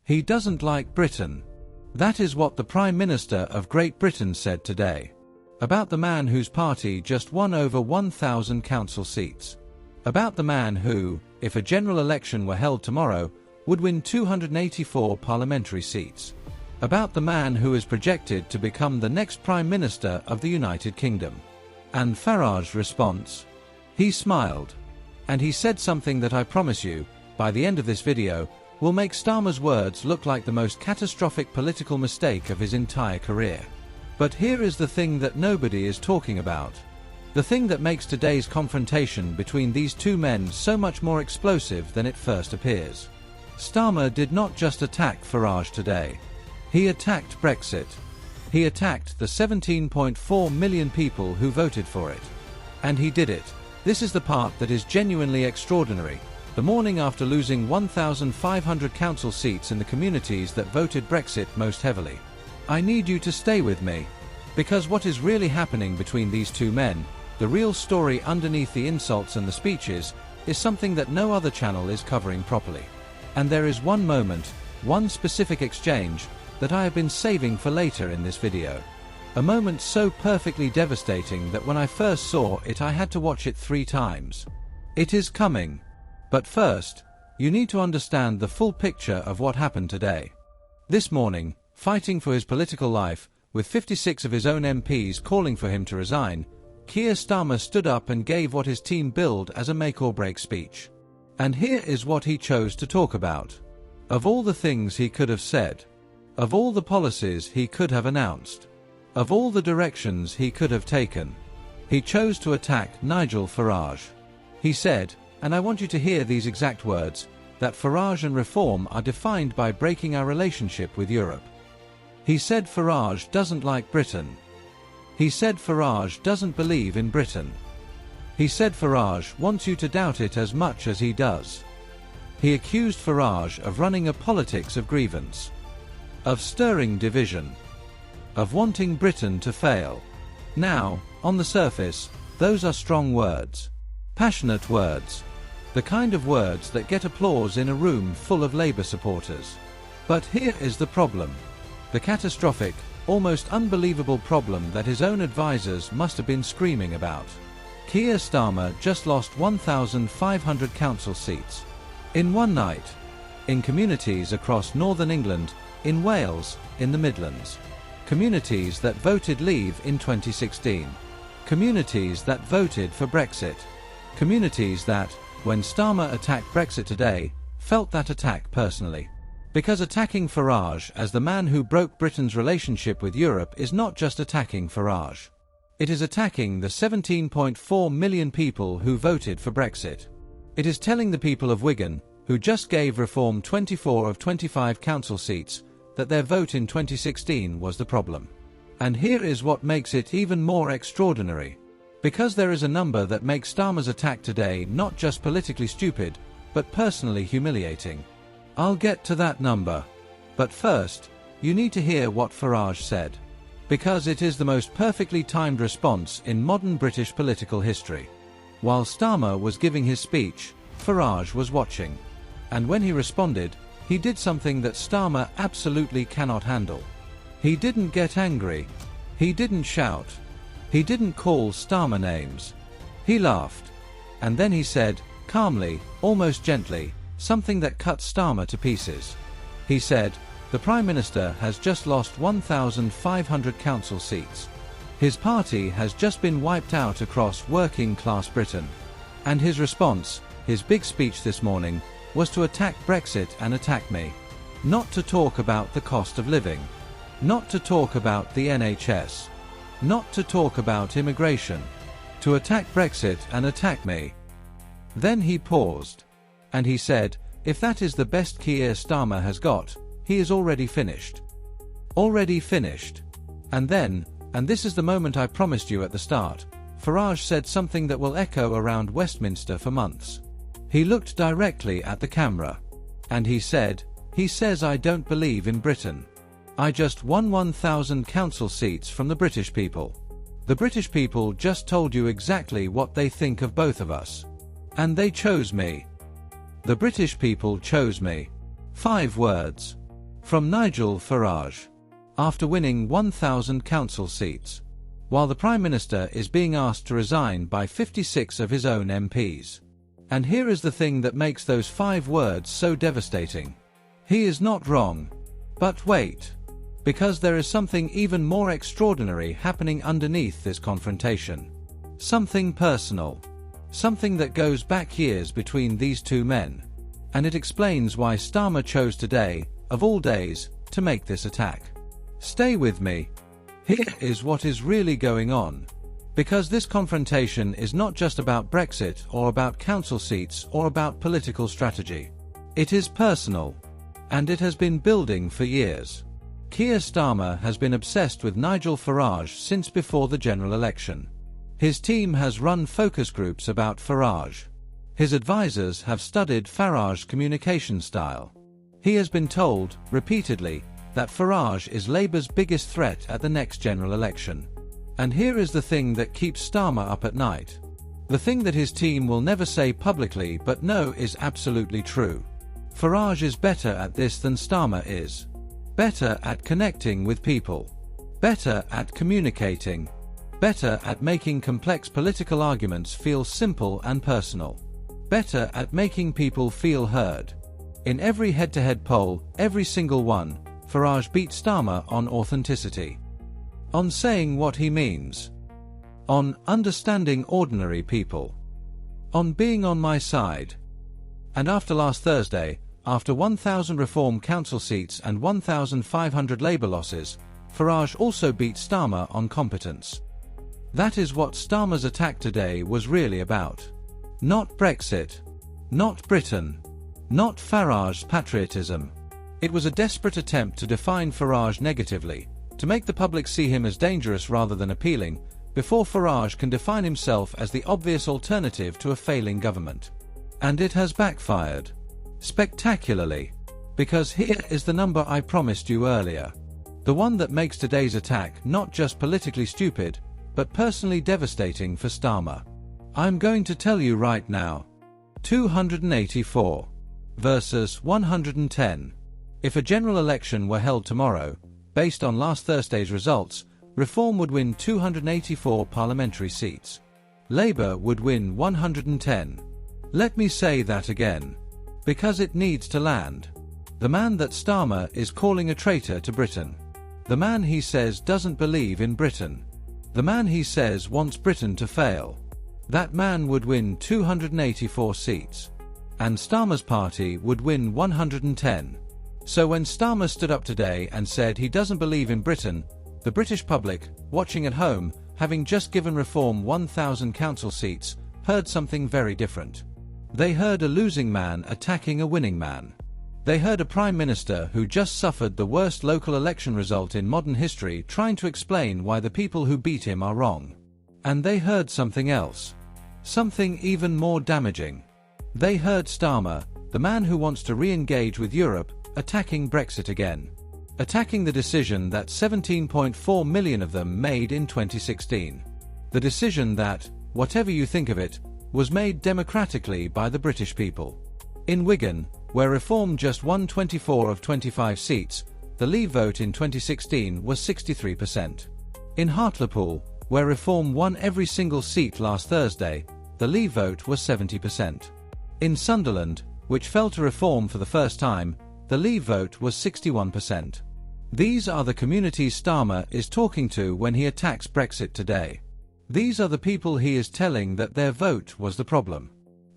He doesn't like Britain. That is what the Prime Minister of Great Britain said today. About the man whose party just won over 1,000 council seats. About the man who, if a general election were held tomorrow, would win 284 parliamentary seats. About the man who is projected to become the next Prime Minister of the United Kingdom. And Farage's response? He smiled. And he said something that I promise you, by the end of this video, will make Starmer's words look like the most catastrophic political mistake of his entire career. But here is the thing that nobody is talking about. The thing that makes today's confrontation between these two men so much more explosive than it first appears. Starmer did not just attack Farage today. He attacked Brexit. He attacked the 17.4 million people who voted for it. And he did it. This is the part that is genuinely extraordinary. The morning after losing 1,500 council seats in the communities that voted Brexit most heavily. I need you to stay with me. Because what is really happening between these two men, the real story underneath the insults and the speeches, is something that no other channel is covering properly. And there is one moment, one specific exchange, that I have been saving for later in this video. A moment so perfectly devastating that when I first saw it I had to watch it 3 times. It is coming. But first, you need to understand the full picture of what happened today. This morning, fighting for his political life, with 56 of his own MPs calling for him to resign, Keir Starmer stood up and gave what his team billed as a make-or-break speech. And here is what he chose to talk about. Of all the things he could have said, of all the policies he could have announced, of all the directions he could have taken, he chose to attack Nigel Farage. He said, and I want you to hear these exact words, that Farage and reform are defined by breaking our relationship with Europe. He said Farage doesn't like Britain. He said Farage doesn't believe in Britain. He said Farage wants you to doubt it as much as he does. He accused Farage of running a politics of grievance, of stirring division, of wanting Britain to fail. Now, on the surface, those are strong words. Passionate words. The kind of words that get applause in a room full of Labour supporters. But here is the problem. The catastrophic, almost unbelievable problem that his own advisors must have been screaming about. Keir Starmer just lost 1,500 council seats. In one night. In communities across northern England, in Wales, in the Midlands. Communities that voted Leave in 2016. Communities that voted for Brexit. Communities that, when Starmer attacked Brexit today, felt that attack personally. Because attacking Farage as the man who broke Britain's relationship with Europe is not just attacking Farage. It is attacking the 17.4 million people who voted for Brexit. It is telling the people of Wigan, who just gave Reform 24 of 25 council seats, that their vote in 2016 was the problem. And here is what makes it even more extraordinary. Because there is a number that makes Starmer's attack today not just politically stupid, but personally humiliating. I'll get to that number. But first, you need to hear what Farage said. Because it is the most perfectly timed response in modern British political history. While Starmer was giving his speech, Farage was watching. And when he responded, he did something that Starmer absolutely cannot handle. He didn't get angry. He didn't shout. He didn't call Starmer names. He laughed. And then he said, calmly, almost gently, something that cut Starmer to pieces. He said, the Prime Minister has just lost 1,500 council seats. His party has just been wiped out across working-class Britain. And his response, his big speech this morning, was to attack Brexit and attack me. Not to talk about the cost of living. Not to talk about the NHS. Not to talk about immigration. To attack Brexit and attack me. Then he paused. And he said, if that is the best Keir Starmer has got, he is already finished. Already finished. And then, and this is the moment I promised you at the start, Farage said something that will echo around Westminster for months. He looked directly at the camera. And he says I don't believe in Britain. I just won 1,000 council seats from the British people. The British people just told you exactly what they think of both of us. And they chose me. The British people chose me. 5 words. From Nigel Farage. After winning 1,000 council seats, while the Prime Minister is being asked to resign by 56 of his own MPs. And here is the thing that makes those 5 words so devastating. He is not wrong. But wait. Because there is something even more extraordinary happening underneath this confrontation. Something personal. Something that goes back years between these two men. And it explains why Starmer chose today, of all days, to make this attack. Stay with me. Here is what is really going on. Because this confrontation is not just about Brexit or about council seats or about political strategy. It is personal. And it has been building for years. Keir Starmer has been obsessed with Nigel Farage since before the general election. His team has run focus groups about Farage. His advisors have studied Farage's communication style. He has been told, repeatedly, that Farage is Labour's biggest threat at the next general election. And here is the thing that keeps Starmer up at night. The thing that his team will never say publicly but know is absolutely true. Farage is better at this than Starmer is. Better at connecting with people. Better at communicating. Better at making complex political arguments feel simple and personal. Better at making people feel heard. In every head-to-head poll, every single one, Farage beat Starmer on authenticity. On saying what he means. On understanding ordinary people. On being on my side. And after last Thursday, after 1,000 Reform council seats and 1,500 Labour losses, Farage also beat Starmer on competence. That is what Starmer's attack today was really about. Not Brexit. Not Britain. Not Farage's patriotism. It was a desperate attempt to define Farage negatively, to make the public see him as dangerous rather than appealing, before Farage can define himself as the obvious alternative to a failing government. And it has backfired. Spectacularly. Because here is the number I promised you earlier. The one that makes today's attack not just politically stupid, but personally devastating for Starmer. I'm going to tell you right now. 284 versus 110. If a general election were held tomorrow, based on last Thursday's results, Reform would win 284 parliamentary seats. Labour would win 110. Let me say that again. Because it needs to land. The man that Starmer is calling a traitor to Britain. The man he says doesn't believe in Britain. The man he says wants Britain to fail. That man would win 284 seats. And Starmer's party would win 110. So when Starmer stood up today and said he doesn't believe in Britain, the British public, watching at home, having just given Reform 1,000 council seats, heard something very different. They heard a losing man attacking a winning man. They heard a Prime Minister who just suffered the worst local election result in modern history trying to explain why the people who beat him are wrong. And they heard something else. Something even more damaging. They heard Starmer, the man who wants to re-engage with Europe, attacking Brexit again. Attacking the decision that 17.4 million of them made in 2016. The decision that, whatever you think of it, was made democratically by the British people. In Wigan, where Reform just won 24 of 25 seats, the Leave vote in 2016 was 63%. In Hartlepool, where Reform won every single seat last Thursday, the Leave vote was 70%. In Sunderland, which fell to Reform for the first time, the Leave vote was 61%. These are the communities Starmer is talking to when he attacks Brexit today. These are the people he is telling that their vote was the problem.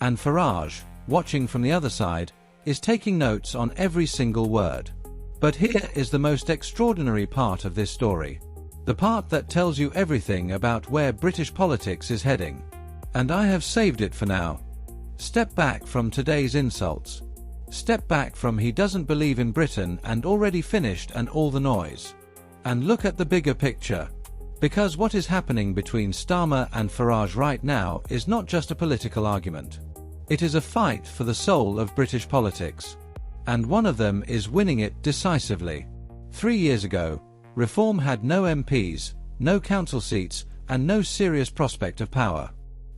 And Farage, watching from the other side, is taking notes on every single word. But here is the most extraordinary part of this story. The part that tells you everything about where British politics is heading. And I have saved it for now. Step back from today's insults. Step back from he doesn't believe in Britain and already finished and all the noise. And look at the bigger picture. Because what is happening between Starmer and Farage right now is not just a political argument. It is a fight for the soul of British politics. And one of them is winning it decisively. 3 years ago, Reform had no MPs, no council seats, and no serious prospect of power.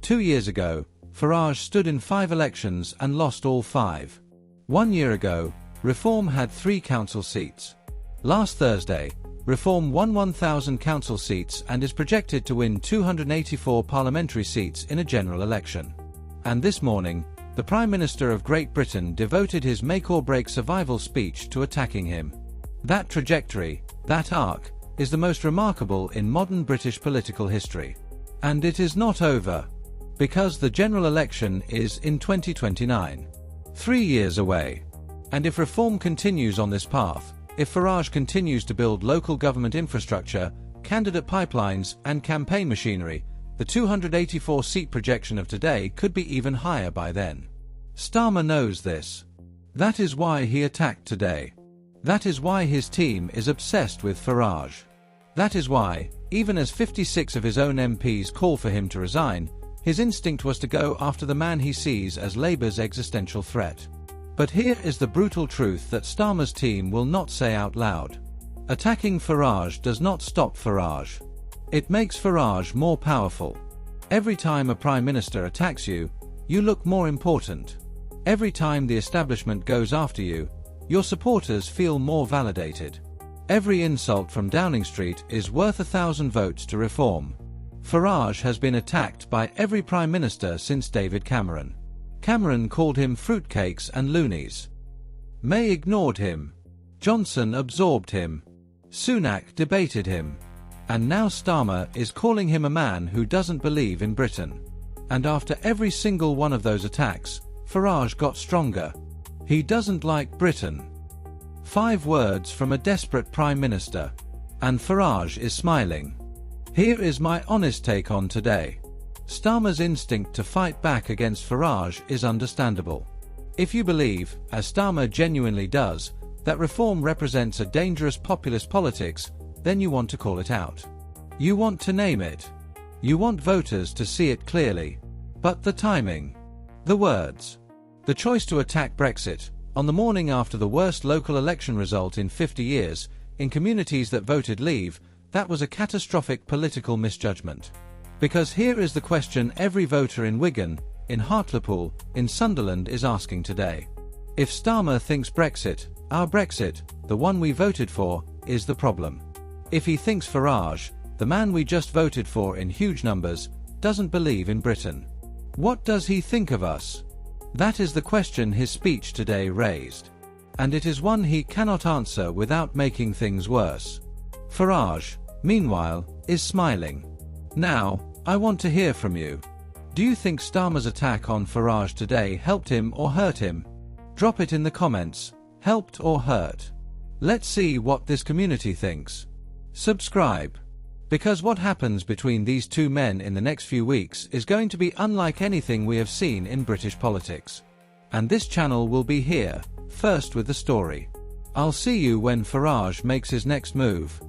2 years ago, Farage stood in 5 elections and lost all 5. 1 year ago, Reform had 3 council seats. Last Thursday, Reform won 1,000 council seats and is projected to win 284 parliamentary seats in a general election. And this morning, the Prime Minister of Great Britain devoted his make-or-break survival speech to attacking him. That trajectory, that arc, is the most remarkable in modern British political history. And it is not over, because the general election is in 2029. 3 years away. And if Reform continues on this path, if Farage continues to build local government infrastructure, candidate pipelines, and campaign machinery, the 284-seat projection of today could be even higher by then. Starmer knows this. That is why he attacked today. That is why his team is obsessed with Farage. That is why, even as 56 of his own MPs call for him to resign, his instinct was to go after the man he sees as Labour's existential threat. But here is the brutal truth that Starmer's team will not say out loud. Attacking Farage does not stop Farage. It makes Farage more powerful. Every time a Prime Minister attacks you, you look more important. Every time the establishment goes after you, your supporters feel more validated. Every insult from Downing Street is worth 1,000 votes to Reform. Farage has been attacked by every Prime Minister since David Cameron. Cameron called him fruitcakes and loonies. May ignored him. Johnson absorbed him. Sunak debated him. And now Starmer is calling him a man who doesn't believe in Britain. And after every single one of those attacks, Farage got stronger. He doesn't like Britain. 5 words from a desperate Prime Minister. And Farage is smiling. Here is my honest take on today. Starmer's instinct to fight back against Farage is understandable. If you believe, as Starmer genuinely does, that Reform represents a dangerous populist politics, then you want to call it out. You want to name it. You want voters to see it clearly. But the timing. The words. The choice to attack Brexit, on the morning after the worst local election result in 50 years, in communities that voted Leave, that was a catastrophic political misjudgment. Because here is the question every voter in Wigan, in Hartlepool, in Sunderland is asking today. If Starmer thinks Brexit, our Brexit, the one we voted for, is the problem. If he thinks Farage, the man we just voted for in huge numbers, doesn't believe in Britain, what does he think of us? That is the question his speech today raised. And it is one he cannot answer without making things worse. Farage, meanwhile, is smiling. Now, I want to hear from you. Do you think Starmer's attack on Farage today helped him or hurt him? Drop it in the comments, helped or hurt. Let's see what this community thinks. Subscribe. Because what happens between these two men in the next few weeks is going to be unlike anything we have seen in British politics. And this channel will be here, first with the story. I'll see you when Farage makes his next move.